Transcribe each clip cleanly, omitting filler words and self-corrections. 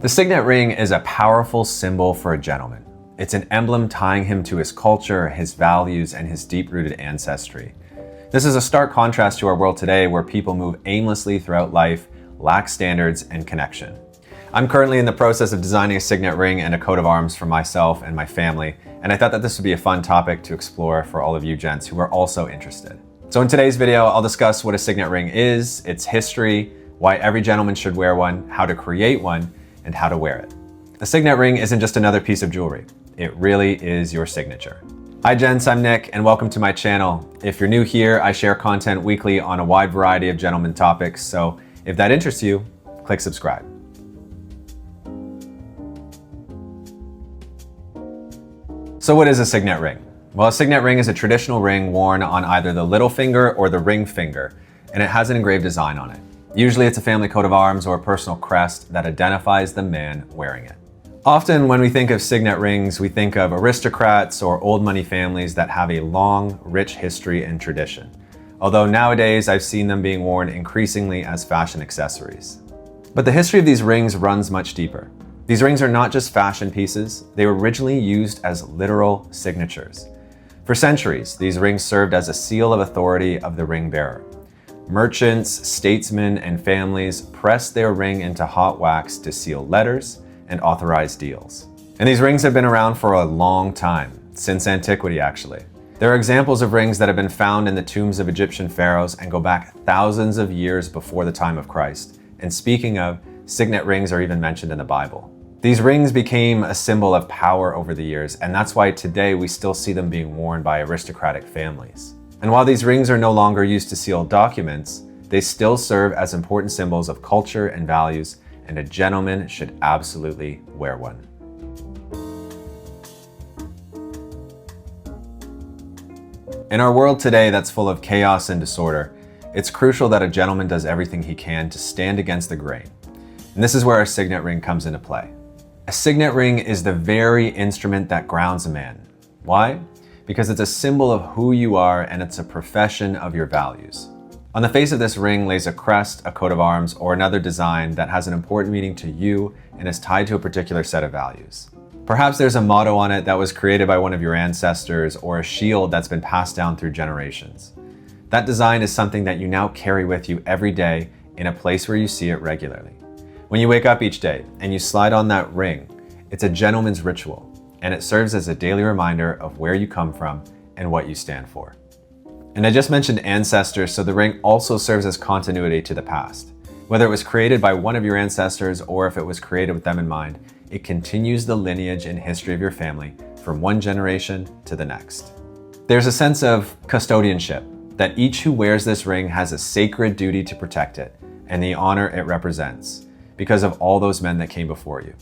The signet ring is a powerful symbol for a gentleman. It's an emblem tying him to his culture, his values, and his deep-rooted ancestry. This is a stark contrast to our world today where people move aimlessly throughout life, lack standards and connection. I'm currently in the process of designing a signet ring and a coat of arms for myself and my family, and I thought that this would be a fun topic to explore for all of you gents who are also interested. So in today's video, I'll discuss what a signet ring is, its history, why every gentleman should wear one, how to create one, and how to wear it. A signet ring isn't just another piece of jewelry. It really is your signature. Hi gents, I'm Nick and welcome to my channel. If you're new here, I share content weekly on a wide variety of gentleman topics, so if that interests you, click subscribe. So what is a signet ring? Well, a signet ring is a traditional ring worn on either the little finger or the ring finger, and it has an engraved design on it. Usually it's a family coat of arms or a personal crest that identifies the man wearing it. Often when we think of signet rings, we think of aristocrats or old money families that have a long, rich history and tradition. Although nowadays I've seen them being worn increasingly as fashion accessories. But the history of these rings runs much deeper. These rings are not just fashion pieces, they were originally used as literal signatures. For centuries, these rings served as a seal of authority of the ring bearer. Merchants, statesmen, and families pressed their ring into hot wax to seal letters and authorize deals. And these rings have been around for a long time, since antiquity actually. There are examples of rings that have been found in the tombs of Egyptian pharaohs and go back thousands of years before the time of Christ. And speaking of, signet rings are even mentioned in the Bible. These rings became a symbol of power over the years, and that's why today we still see them being worn by aristocratic families. And while these rings are no longer used to seal documents, they still serve as important symbols of culture and values, and a gentleman should absolutely wear one. In our world today that's full of chaos and disorder, it's crucial that a gentleman does everything he can to stand against the grain. And this is where a signet ring comes into play. A signet ring is the very instrument that grounds a man. Why? Because it's a symbol of who you are and it's a profession of your values. On the face of this ring lays a crest, a coat of arms, or another design that has an important meaning to you and is tied to a particular set of values. Perhaps there's a motto on it that was created by one of your ancestors or a shield that's been passed down through generations. That design is something that you now carry with you every day in a place where you see it regularly. When you wake up each day and you slide on that ring, it's a gentleman's ritual. And it serves as a daily reminder of where you come from and what you stand for. And I just mentioned ancestors, so the ring also serves as continuity to the past. Whether it was created by one of your ancestors or if it was created with them in mind, it continues the lineage and history of your family from one generation to the next. There's a sense of custodianship, that each who wears this ring has a sacred duty to protect it and the honor it represents because of all those men that came before you.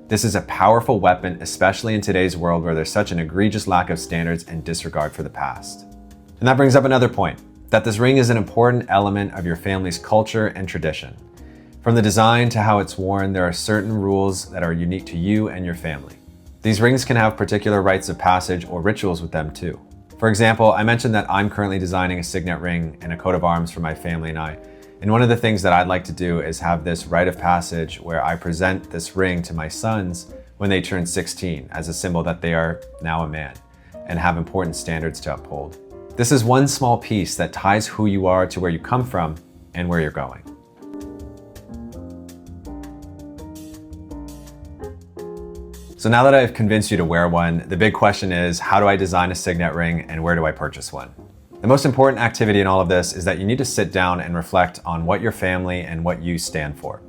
This is a powerful weapon, especially in today's world where there's such an egregious lack of standards and disregard for the past. And that brings up another point, that this ring is an important element of your family's culture and tradition. From the design to how it's worn, there are certain rules that are unique to you and your family. These rings can have particular rites of passage or rituals with them too. For example, I mentioned that I'm currently designing a signet ring and a coat of arms for my family and I. And one of the things that I'd like to do is have this rite of passage where I present this ring to my sons when they turn 16 as a symbol that they are now a man and have important standards to uphold. This is one small piece that ties who you are to where you come from and where you're going. So now that I've convinced you to wear one, the big question is, how do I design a signet ring and where do I purchase one? The most important activity in all of this is that you need to sit down and reflect on what your family and what you stand for.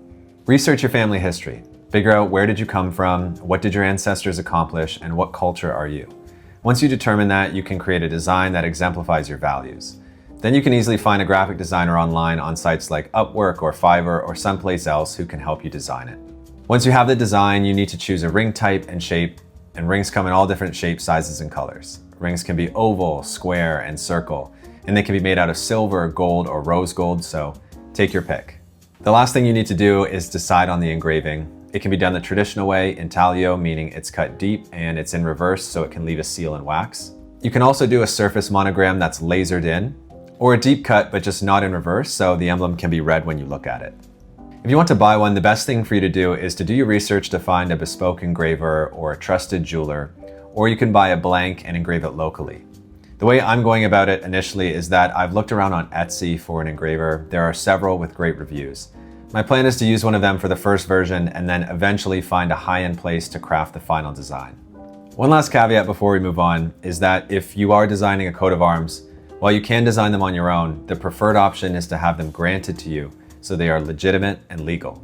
Research your family history. Figure out where did you come from, what did your ancestors accomplish, and what culture are you. Once you determine that, you can create a design that exemplifies your values. Then you can easily find a graphic designer online on sites like Upwork or Fiverr or someplace else who can help you design it. Once you have the design, you need to choose a ring type and shape, and rings come in all different shapes, sizes, and colors. Rings can be oval, square, and circle, and they can be made out of silver, gold, or rose gold, so take your pick. The last thing you need to do is decide on the engraving. It can be done the traditional way, intaglio, meaning it's cut deep and it's in reverse so it can leave a seal in wax. You can also do a surface monogram that's lasered in, or a deep cut but just not in reverse so the emblem can be read when you look at it. If you want to buy one, the best thing for you to do is to do your research to find a bespoke engraver or a trusted jeweler, or you can buy a blank and engrave it locally. The way I'm going about it initially is that I've looked around on Etsy for an engraver. There are several with great reviews. My plan is to use one of them for the first version and then eventually find a high-end place to craft the final design. One last caveat before we move on is that if you are designing a coat of arms, while you can design them on your own, the preferred option is to have them granted to you so they are legitimate and legal.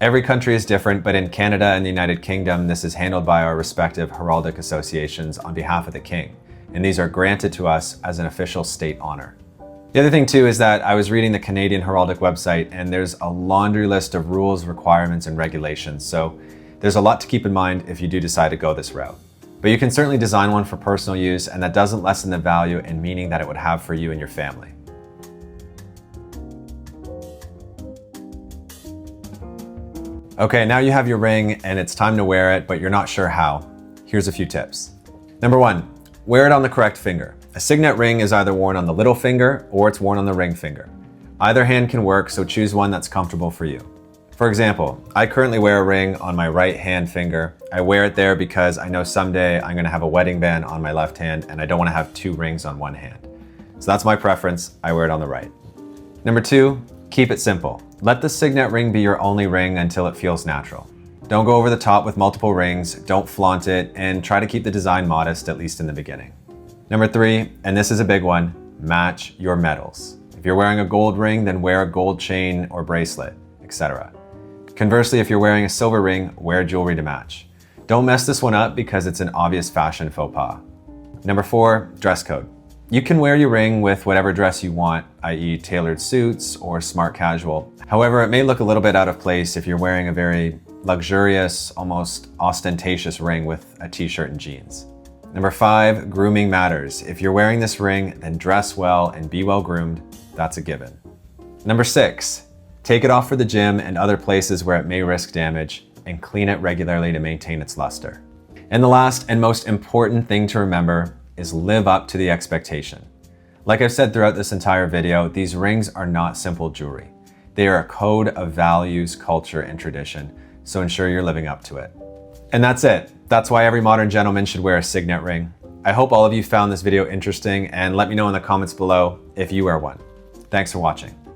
Every country is different, but in Canada and the United Kingdom, this is handled by our respective heraldic associations on behalf of the king, and these are granted to us as an official state honor. The other thing too is that I was reading the Canadian Heraldic website, and there's a laundry list of rules, requirements, and regulations, so there's a lot to keep in mind if you do decide to go this route. But you can certainly design one for personal use, and that doesn't lessen the value and meaning that it would have for you and your family. Okay, now you have your ring and it's time to wear it, but you're not sure how. Here's a few tips. Number 1, wear it on the correct finger. A signet ring is either worn on the little finger or it's worn on the ring finger. Either hand can work, so choose one that's comfortable for you. For example, I currently wear a ring on my right hand finger. I wear it there because I know someday I'm gonna have a wedding band on my left hand and I don't wanna have 2 rings on one hand. So that's my preference, I wear it on the right. Number 2, keep it simple. Let the signet ring be your only ring until it feels natural. Don't go over the top with multiple rings, don't flaunt it, and try to keep the design modest, at least in the beginning. Number 3, and this is a big one, match your metals. If you're wearing a gold ring, then wear a gold chain or bracelet, etc. Conversely, if you're wearing a silver ring, wear jewelry to match. Don't mess this one up because it's an obvious fashion faux pas. Number 4, dress code. You can wear your ring with whatever dress you want, i.e. tailored suits or smart casual. However, it may look a little bit out of place if you're wearing a very luxurious, almost ostentatious ring with a t-shirt and jeans. Number 5, grooming matters. If you're wearing this ring, then dress well and be well groomed. That's a given. Number 6, take it off for the gym and other places where it may risk damage, and clean it regularly to maintain its luster. And the last and most important thing to remember is live up to the expectation. Like I've said throughout this entire video, these rings are not simple jewelry. They are a code of values, culture, and tradition, so ensure you're living up to it. And that's it. That's why every modern gentleman should wear a signet ring. I hope all of you found this video interesting, and let me know in the comments below if you wear one. Thanks for watching.